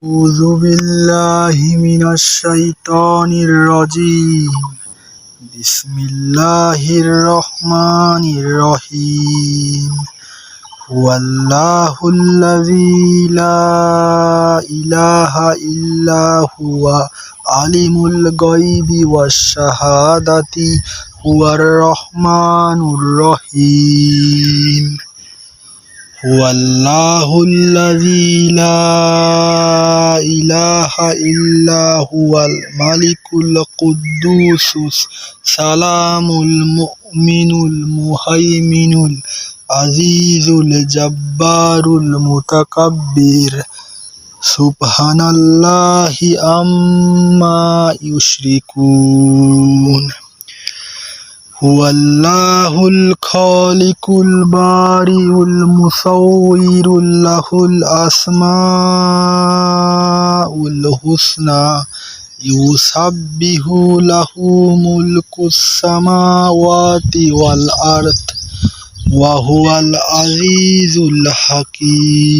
أعوذ بالله من الشيطان الرجيم. بسم الله الرحمن الرحيم. هو الله الذي لا إله إلا هو عالم الغيب والشهادة هو الرحمن الرحيم. هو الله الذي لا إله إلا هو الملك القدوس السلام المؤمن المهيمن العزيز الجبار المتكبر سبحان الله عما يشركون. هو الله الخالق البارئ المصور له الأسماء الحسنى يسبح له ملك السماوات والأرض وهو العزيز الحكيم.